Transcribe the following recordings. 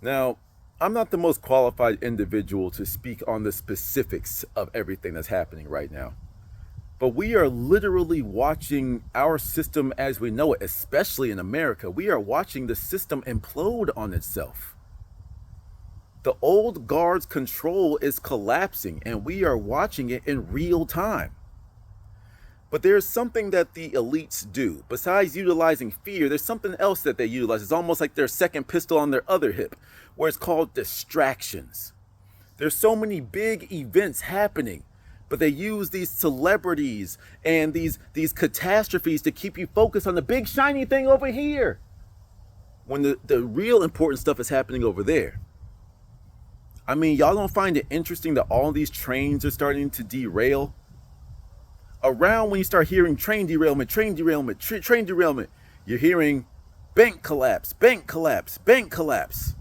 Now, I'm not the most qualified individual to speak on the specifics of everything that's happening right now. But we are literally watching our system as we know it, especially in America. We are watching the system implode on itself. The old guard's control is collapsing, and we are watching it in real time. But there's something that the elites do. Besides utilizing fear, there's something else that they utilize. It's almost like their second pistol on their other hip, where it's called distractions. There's so many big events happening, but they use these celebrities and these catastrophes to keep you focused on the big shiny thing over here, when the real important stuff is happening over there. I mean, y'all don't find it interesting that all these trains are starting to derail? Around when you start hearing train derailment, train derailment, you're hearing bank collapse, bank collapse, bank collapse.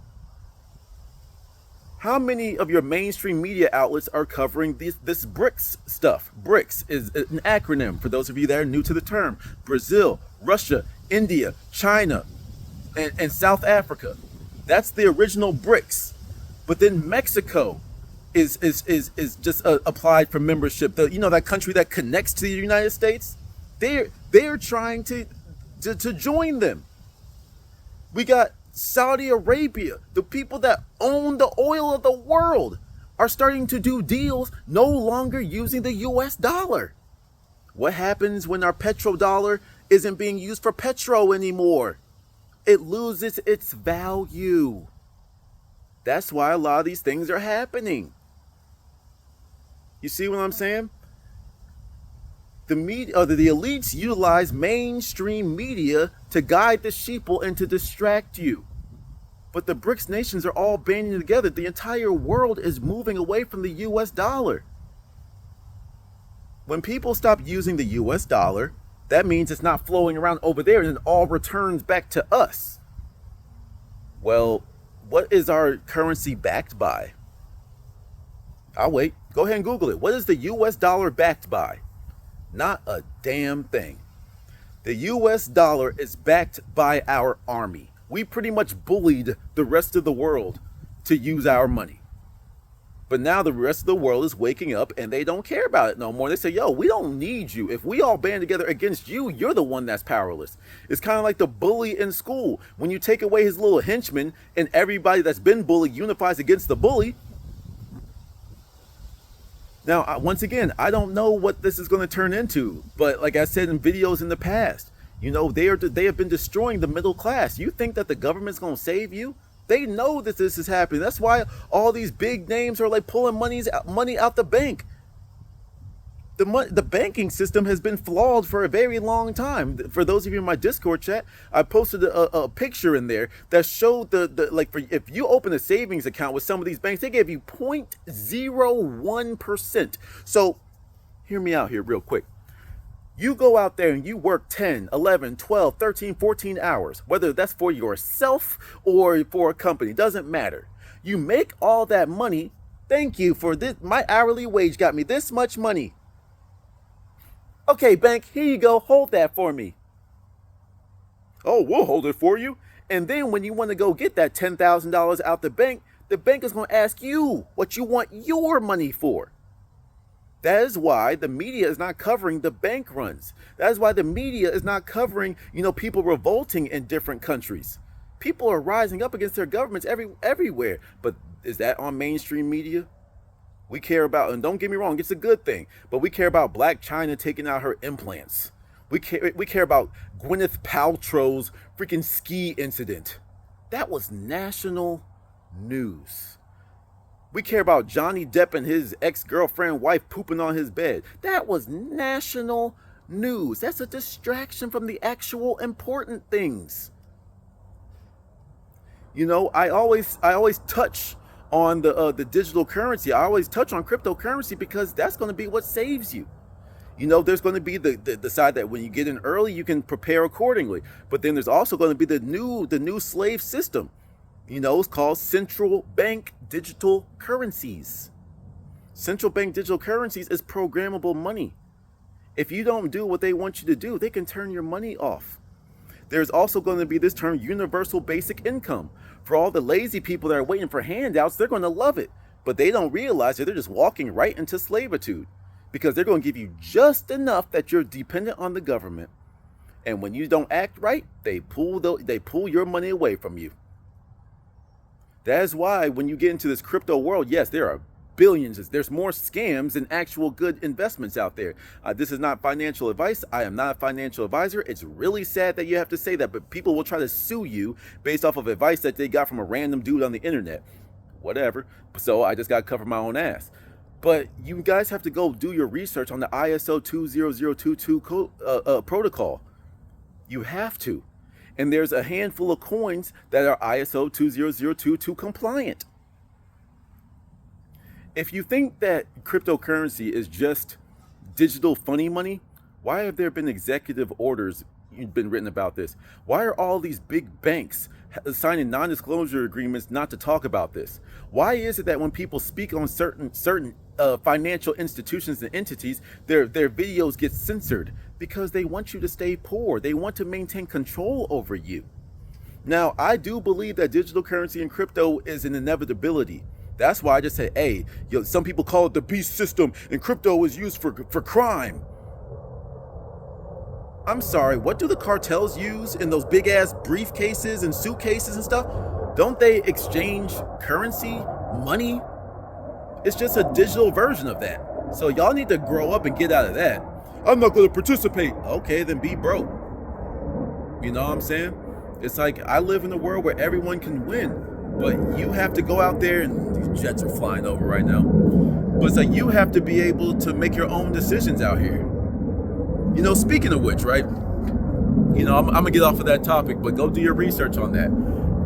How many of your mainstream media outlets are covering this BRICS stuff? BRICS is an acronym for those of you that are new to the term. Brazil, Russia, India, China, and South Africa. That's the original BRICS. But then Mexico is just applied for membership. That country that connects to the United States, they're trying to join them. We got Saudi Arabia, the people that own the oil of the world, are starting to do deals no longer using the US dollar. What happens when our petrodollar isn't being used for petro anymore? It loses its value. That's why a lot of these things are happening. You see what I'm saying? The media, the elites utilize mainstream media to guide the sheeple and to distract you. But the BRICS nations are all banding together. The entire world is moving away from the US dollar. When people stop using the US dollar, that means it's not flowing around over there and it all returns back to us. Well, what is our currency backed by? I'll wait. Go ahead and Google it. What is the US dollar backed by? Not a damn thing. The US dollar is backed by our army. We pretty much bullied the rest of the world to use our money. But now the rest of the world is waking up and they don't care about it no more. They say, yo, we don't need you. If we all band together against you, you're the one that's powerless. It's kind of like the bully in school. When you take away his little henchman and everybody that's been bullied unifies against the bully. Now, once again, I don't know what this is going to turn into. But like I said in videos in the past, they have been destroying the middle class. You think that the government's going to save you? They know that this is happening. That's why all these big names are like pulling money out the bank. The banking system has been flawed for a very long time. For those of you in my Discord chat, I posted a picture in there that showed if you open a savings account with some of these banks, they give you 0.01%. So hear me out here real quick. You go out there and you work 10, 11, 12, 13, 14 hours, whether that's for yourself or for a company, doesn't matter. You make all that money. Thank you for this. My hourly wage got me this much money. Okay, bank, here you go. Hold that for me. Oh, we'll hold it for you. And then when you want to go get that $10,000 out the bank is going to ask you what you want your money for. That is why the media is not covering the bank runs. That is why the media is not covering, people revolting in different countries. People are rising up against their governments everywhere. But is that on mainstream media? We care about, and don't get me wrong, it's a good thing, but we care about Black China taking out her implants. We care about Gwyneth Paltrow's freaking ski incident. That was national news. We care about Johnny Depp and his ex-girlfriend wife pooping on his bed. That was national news. That's a distraction from the actual important things. I always touch on the digital currency. I always touch on cryptocurrency because that's going to be what saves you. There's going to be the side that when you get in early, you can prepare accordingly. But then there's also going to be the new slave system. It's called central bank digital currencies. Central bank digital currencies is programmable money. If you don't do what they want you to do, they can turn your money off. There's also going to be this term universal basic income. For all the lazy people that are waiting for handouts, they're going to love it. But they don't realize that they're just walking right into slavitude, because they're going to give you just enough that you're dependent on the government. And when you don't act right, they pull your money away from you. That is why when you get into this crypto world, yes, there are billions. There's more scams than actual good investments out there. This is not financial advice. I am not a financial advisor. It's really sad that you have to say that, but people will try to sue you based off of advice that they got from a random dude on the internet. Whatever. So I just got to cover my own ass. But you guys have to go do your research on the ISO 20022 protocol. You have to. And there's a handful of coins that are ISO 20022 compliant. If you think that cryptocurrency is just digital funny money, why have there been executive orders been written about this? Why are all these big banks signing non-disclosure agreements not to talk about this? Why is it that when people speak on certain financial institutions and entities, their videos get censored? Because they want you to stay poor. They want to maintain control over you. Now, I do believe that digital currency and crypto is an inevitability. That's why I just say, hey, some people call it the beast system and crypto is used for crime. I'm sorry, what do the cartels use in those big ass briefcases and suitcases and stuff? Don't they exchange currency, money? It's just a digital version of that. So y'all need to grow up and get out of that. I'm not going to participate. Okay, then be broke. You know what I'm saying? It's like I live in a world where everyone can win. But you have to go out there, and these jets are flying over right now. But it's like you have to be able to make your own decisions out here. You know, speaking of which, right? You know, I'm gonna get off of that topic, but go do your research on that.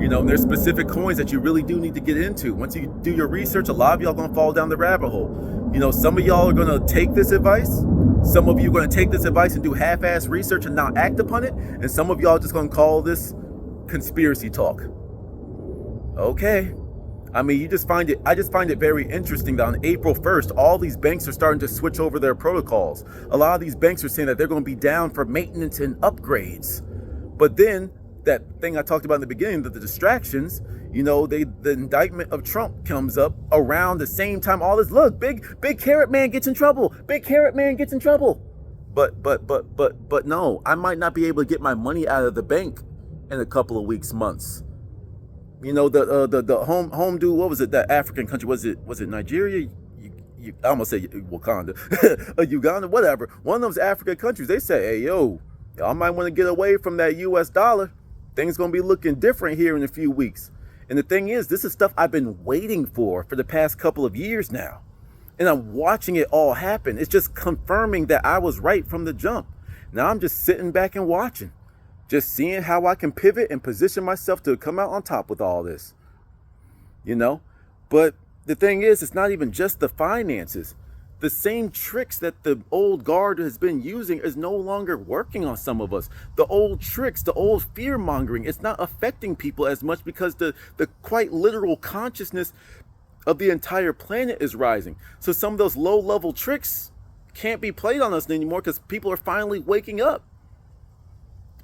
You know, there's specific coins that you really do need to get into. Once you do your research, a lot of y'all gonna fall down the rabbit hole. You know, some of y'all are gonna take this advice. Some of you are gonna take this advice and do half-ass research and not act upon it. And some of y'all are just gonna call this conspiracy talk. Okay. I mean, I just find it very interesting that on April 1st, all these banks are starting to switch over their protocols. A lot of these banks are saying that they're going to be down for maintenance and upgrades. But then that thing I talked about in the beginning, the distractions, you know, the indictment of Trump comes up around the same time. All this, look, big carrot man gets in trouble. Big carrot man gets in trouble. But no, I might not be able to get my money out of the bank in a couple of weeks, months. You know, the home dude, what was it, that African country, was it Nigeria? I almost say Wakanda, Uganda, whatever. One of those African countries, they say, hey, yo, y'all might want to get away from that US dollar. Things going to be looking different here in a few weeks. And the thing is, this is stuff I've been waiting for the past couple of years now. And I'm watching it all happen. It's just confirming that I was right from the jump. Now I'm just sitting back and watching. Just seeing how I can pivot and position myself to come out on top with all this. You know? But the thing is, it's not even just the finances. The same tricks that the old guard has been using is no longer working on some of us. The old tricks, the old fear mongering, it's not affecting people as much because the quite literal consciousness of the entire planet is rising. So some of those low level tricks can't be played on us anymore because people are finally waking up.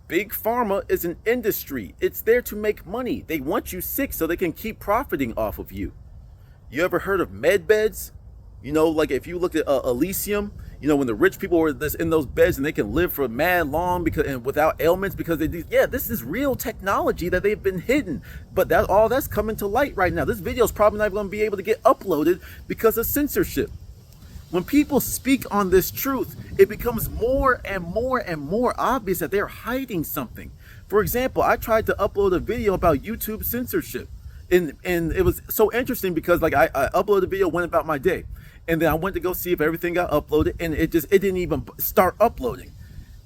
Big pharma is an industry. It's there to make money. They want you sick so they can keep profiting off of you. You ever heard of med beds? You know, like if you looked at Elysium, you know, when the rich people were in those beds and they can live for mad long and without ailments because this is real technology that they've been hidden. But all that's coming to light right now. This video is probably not going to be able to get uploaded because of censorship. When people speak on this truth, it becomes more and more and more obvious that they're hiding something. For example, I tried to upload a video about YouTube censorship. And it was so interesting because like I uploaded a video, went about my day. And then I went to go see if everything got uploaded and it didn't even start uploading.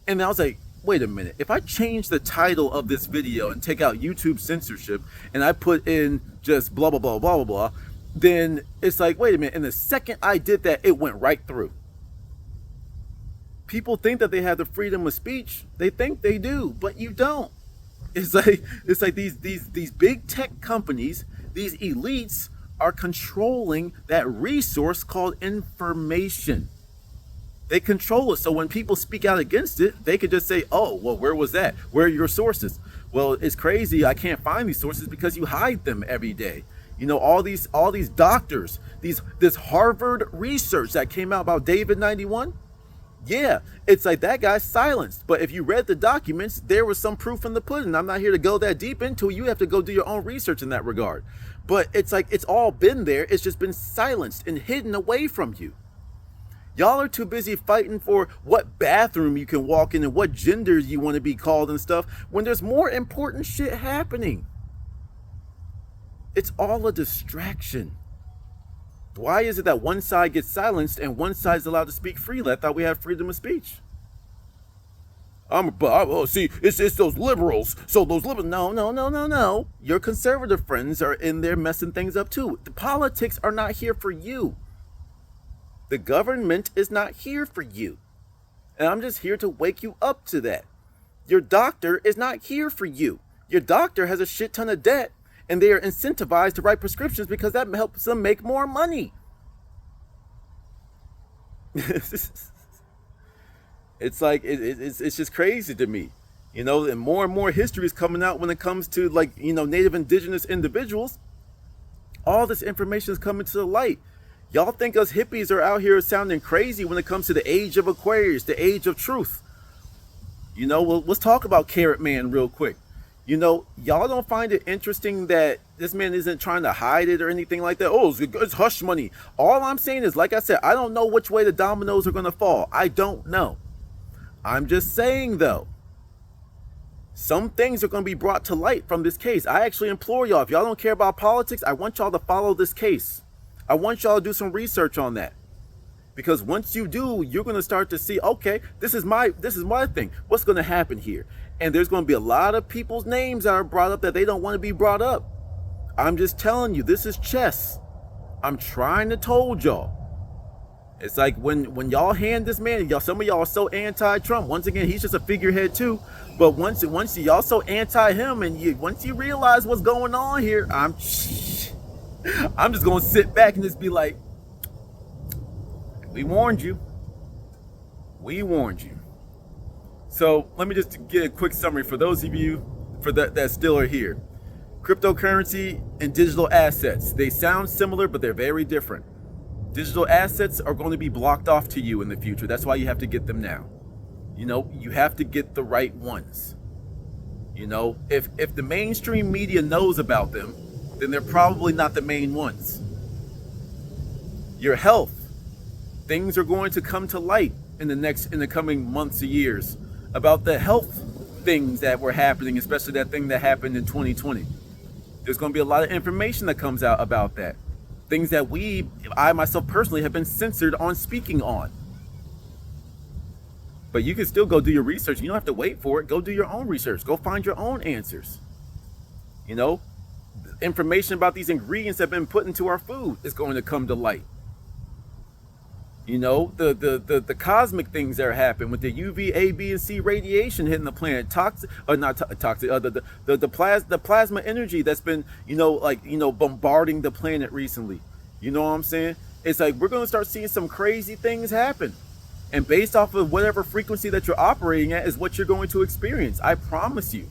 And I was like, wait a minute. If I change the title of this video and take out YouTube censorship and I put in just blah, blah, blah, blah, blah, blah, then it's like, wait a minute. And the second I did that, it went right through. People think that they have the freedom of speech. They think they do, but you don't. It's like these big tech companies, these elites are controlling that resource called information. They control it. So when people speak out against it, they could just say, oh, well, where was that? Where are your sources? Well, it's crazy. I can't find these sources because you hide them every day. You know, all these doctors, this Harvard research that came out about David 91. Yeah, it's like that guy's silenced. But if you read the documents, there was some proof in the pudding. I'm not here to go that deep into it. You have to go do your own research in that regard. But it's like it's all been there. It's just been silenced and hidden away from you. Y'all are too busy fighting for what bathroom you can walk in and what genders you want to be called and stuff when there's more important shit happening. It's all a distraction. Why is it that one side gets silenced and one side is allowed to speak freely? I thought we had freedom of speech. See, it's those liberals. So those liberals, no. Your conservative friends are in there messing things up too. The politics are not here for you. The government is not here for you. And I'm just here to wake you up to that. Your doctor is not here for you. Your doctor has a shit ton of debt and they are incentivized to write prescriptions because that helps them make more money. It's like, it's just crazy to me. You know, and more history is coming out when it comes to, like, you know, Native indigenous individuals. All this information is coming to the light. Y'all think us hippies are out here sounding crazy when it comes to the age of Aquarius, the age of truth. You know, well, let's talk about Carrot Man real quick. You know, y'all don't find it interesting that this man isn't trying to hide it or anything like that? Oh, it's hush money. All I'm saying is, like I said, I don't know which way the dominoes are going to fall. I don't know. I'm just saying, though, some things are going to be brought to light from this case. I actually implore y'all, if y'all don't care about politics, I want y'all to follow this case. I want y'all to do some research on that. Because once you do, you're going to start to see, okay, this is my thing. What's going to happen here? And there's going to be a lot of people's names that are brought up that they don't want to be brought up. I'm just telling you, this is chess. I'm trying to told y'all. It's like when y'all hand this man, some of y'all are so anti-Trump. Once again, he's just a figurehead too. But once y'all so anti him, and once you realize what's going on here, I'm just gonna sit back and just be like, we warned you. We warned you. So let me just get a quick summary for those of you that still are here. Cryptocurrency and digital assets. They sound similar, but they're very different. Digital assets are going to be blocked off to you in the future. That's why you have to get them now. You know, you have to get the right ones. You know, if the mainstream media knows about them, then they're probably not the main ones. Your health. Things are going to come to light in the coming months or years about the health things that were happening, especially that thing that happened in 2020. There's going to be a lot of information that comes out about that. Things that I myself personally have been censored on speaking on. But you can still go do your research. You don't have to wait for it. Go do your own research. Go find your own answers. You know, information about these ingredients that have been put into our food is going to come to light. You know, the cosmic things that are happening with the UV, A, B, and C radiation hitting the planet, the plasma energy that's been, bombarding the planet recently. You know what I'm saying? It's like we're going to start seeing some crazy things happen. And based off of whatever frequency that you're operating at is what you're going to experience. I promise you.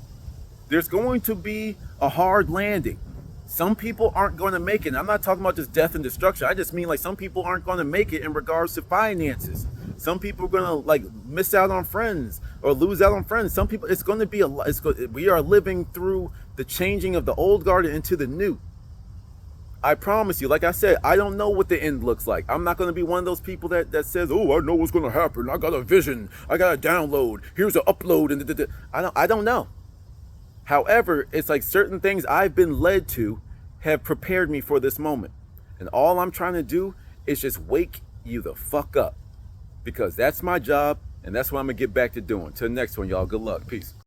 There's going to be a hard landing. Some people aren't going to make it. And I'm not talking about just death and destruction. I just mean like some people aren't going to make it in regards to finances. Some people are going to miss out on friends or lose out on friends. Some people, it's going to be we are living through the changing of the old guard into the new. I promise you, like I said, I don't know what the end looks like. I'm not going to be one of those people that says, oh, I know what's going to happen. I got a vision. I got a download. Here's an upload. And I don't know. However, it's like certain things I've been led to have prepared me for this moment. And all I'm trying to do is just wake you the fuck up. Because that's my job, and that's what I'm going to get back to doing. Till the next one, y'all. Good luck. Peace.